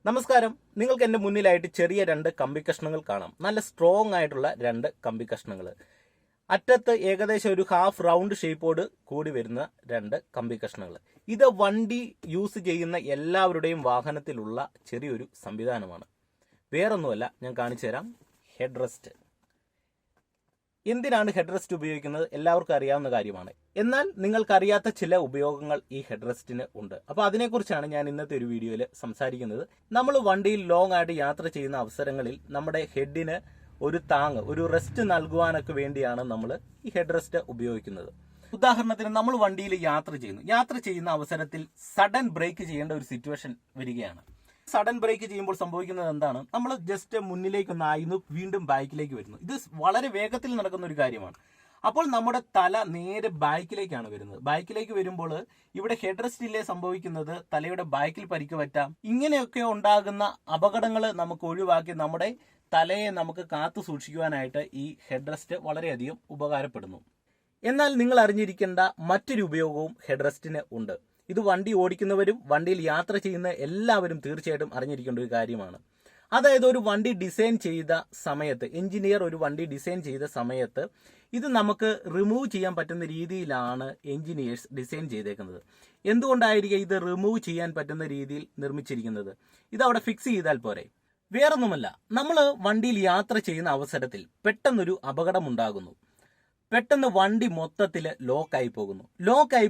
നമസ്കാരം. നിങ്ങൾക്ക് എൻ്റെ മുന്നിലായിട്ട് ചെറിയ രണ്ട് കമ്പി കഷ്ണങ്ങൾ കാണാം. നല്ല സ്ട്രോങ് ആയിട്ടുള്ള രണ്ട് കമ്പി കഷ്ണങ്ങൾ. അറ്റത്ത് ഏകദേശം ഒരു ഹാഫ് റൗണ്ട് ഷേപ്പോട് കൂടി വരുന്ന രണ്ട് കമ്പി കഷ്ണങ്ങൾ. ഇത് വണ്ടി യൂസ് ചെയ്യുന്ന എല്ലാവരുടെയും വാഹനത്തിലുള്ള ചെറിയൊരു സംവിധാനമാണ്. വേറൊന്നുമല്ല, ഞാൻ കാണിച്ചു തരാം. Head rest. എന്തിനാണ് ഹെഡ് റെസ്റ്റ് ഉപയോഗിക്കുന്നത് എല്ലാവർക്കും അറിയാവുന്ന കാര്യമാണ്. എന്നാൽ നിങ്ങൾക്കറിയാത്ത ചില ഉപയോഗങ്ങൾ ഈ ഹെഡ് റെസ്റ്റിന് ഉണ്ട്. അപ്പോൾ അതിനെക്കുറിച്ചാണ് ഞാൻ ഇന്നത്തെ ഒരു വീഡിയോയിൽ സംസാരിക്കുന്നത്. നമ്മൾ വണ്ടിയിൽ ലോങ് ആയിട്ട് യാത്ര ചെയ്യുന്ന അവസരങ്ങളിൽ നമ്മുടെ ഹെഡിന് ഒരു താങ്ങ്, ഒരു റെസ്റ്റ് നൽകുവാനൊക്കെ വേണ്ടിയാണ് നമ്മൾ ഈ ഹെഡ് റെസ്റ്റ് ഉപയോഗിക്കുന്നത്. ഉദാഹരണത്തിന് നമ്മൾ വണ്ടിയിൽ യാത്ര ചെയ്യുന്ന അവസരത്തിൽ സഡൻ ബ്രേക്ക് ചെയ്യേണ്ട ഒരു സിറ്റുവേഷൻ വരികയാണ്. സഡൻ ബ്രേക്ക് ചെയ്യുമ്പോൾ സംഭവിക്കുന്നത് എന്താണ്? നമ്മൾ ജസ്റ്റ് മുന്നിലേക്കൊന്ന് ആയിരുന്നു, വീണ്ടും ബാക്കിലേക്ക് വരുന്നു. ഇത് വളരെ വേഗത്തിൽ നടക്കുന്ന ഒരു കാര്യമാണ്. അപ്പോൾ നമ്മുടെ തല നേരെ ബാക്കിലേക്കാണ് വരുന്നത്. ബാക്കിലേക്ക് വരുമ്പോൾ ഇവിടെ ഹെഡ് റെസ്റ്റിലെ സംഭവിക്കുന്നത് തലയുടെ ബാക്കിൽ പരിക്ക് പറ്റാം. ഇങ്ങനെയൊക്കെ ഉണ്ടാകുന്ന അപകടങ്ങൾ നമുക്ക് ഒഴിവാക്കി നമ്മുടെ തലയെ നമുക്ക് കാത്തു സൂക്ഷിക്കുവാനായിട്ട് ഈ ഹെഡ് റെസ്റ്റ് വളരെയധികം ഉപകാരപ്പെടുന്നു. എന്നാൽ നിങ്ങൾ അറിഞ്ഞിരിക്കേണ്ട മറ്റൊരു ഉപയോഗവും ഹെഡ് റെസ്റ്റിന് ഉണ്ട്. ഇത് വണ്ടി ഓടിക്കുന്നവരും വണ്ടിയിൽ യാത്ര ചെയ്യുന്ന എല്ലാവരും തീർച്ചയായിട്ടും അറിഞ്ഞിരിക്കേണ്ട ഒരു കാര്യമാണ്. അതായത് ഒരു വണ്ടി ഡിസൈൻ ചെയ്ത സമയത്ത്, എഞ്ചിനീയർ ഒരു വണ്ടി ഡിസൈൻ ചെയ്ത സമയത്ത് ഇത് നമുക്ക് റിമൂവ് ചെയ്യാൻ പറ്റുന്ന രീതിയിലാണ് എഞ്ചിനീയേഴ്സ് ഡിസൈൻ ചെയ്തേക്കുന്നത്. എന്തുകൊണ്ടായിരിക്കും ഇത് റിമൂവ് ചെയ്യാൻ പറ്റുന്ന രീതിയിൽ നിർമ്മിച്ചിരിക്കുന്നത്? ഇത് അവിടെ ഫിക്സ് ചെയ്താൽ പോരെ? വേറൊന്നുമല്ല, നമ്മൾ വണ്ടിയിൽ യാത്ര ചെയ്യുന്ന അവസരത്തിൽ പെട്ടെന്നൊരു അപകടമുണ്ടാകുന്നു. പെട്ടെന്ന് വണ്ടി മൊത്തത്തിൽ ലോക്കായി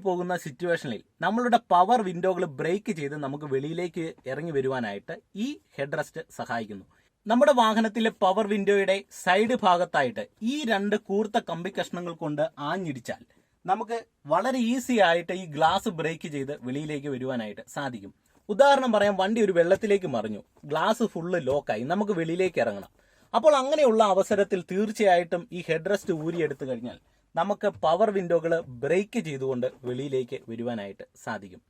പോകുന്ന സിറ്റുവേഷനിൽ നമ്മളുടെ പവർ വിൻഡോകൾ ബ്രേക്ക് ചെയ്ത് നമുക്ക് വെളിയിലേക്ക് ഇറങ്ങി വരുവാനായിട്ട് ഈ ഹെഡ് റെസ്റ്റ് സഹായിക്കുന്നു. നമ്മുടെ വാഹനത്തിലെ പവർ വിൻഡോയുടെ സൈഡ് ഭാഗത്തായിട്ട് ഈ രണ്ട് കൂർത്ത കമ്പി കഷ്ണങ്ങൾ കൊണ്ട് ആഞ്ഞിടിച്ചാൽ നമുക്ക് വളരെ ഈസി ആയിട്ട് ഈ ഗ്ലാസ് ബ്രേക്ക് ചെയ്ത് വെളിയിലേക്ക് വരുവാനായിട്ട് സാധിക്കും. ഉദാഹരണം പറയാം, വണ്ടി ഒരു വെള്ളത്തിലേക്ക് മറിഞ്ഞു, ഗ്ലാസ് ഫുള്ള് ലോക്കായി, നമുക്ക് വെളിയിലേക്ക് ഇറങ്ങണം. അപ്പോൾ അങ്ങനെയുള്ള അവസരത്തിൽ തീർച്ചയായിട്ടും ഈ ഹെഡ് റെസ്റ്റ് ഊരിയെടുത്തു കഴിഞ്ഞാൽ നമുക്ക് പവർ വിൻഡോകൾ ബ്രേക്ക് ചെയ്തുകൊണ്ട് വെളിയിലേക്ക് വരുവാനായിട്ട് സാധിക്കും.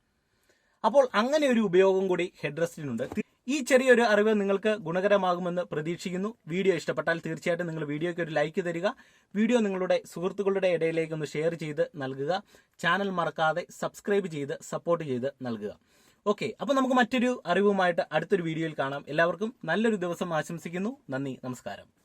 അപ്പോൾ അങ്ങനെ ഒരു ഉപയോഗം കൂടി ഹെഡ് റെസ്റ്റിനുണ്ട്. ഈ ചെറിയൊരു അറിവ് നിങ്ങൾക്ക് ഗുണകരമാകുമെന്ന് പ്രതീക്ഷിക്കുന്നു. വീഡിയോ ഇഷ്ടപ്പെട്ടാൽ തീർച്ചയായിട്ടും നിങ്ങൾ വീഡിയോയ്ക്ക് ഒരു ലൈക്ക് തരിക. വീഡിയോ നിങ്ങളുടെ സുഹൃത്തുക്കളുടെ ഇടയിലേക്ക് ഒന്ന് ഷെയർ ചെയ്ത് നൽകുക. ചാനൽ മറക്കാതെ സബ്സ്ക്രൈബ് ചെയ്ത് സപ്പോർട്ട് ചെയ്ത് നൽകുക. ഓക്കെ, അപ്പോൾ നമുക്ക് മറ്റൊരു അറിവുമായിട്ട് അടുത്തൊരു വീഡിയോയിൽ കാണാം. എല്ലാവർക്കും നല്ലൊരു ദിവസം ആശംസിക്കുന്നു. നന്ദി, നമസ്കാരം.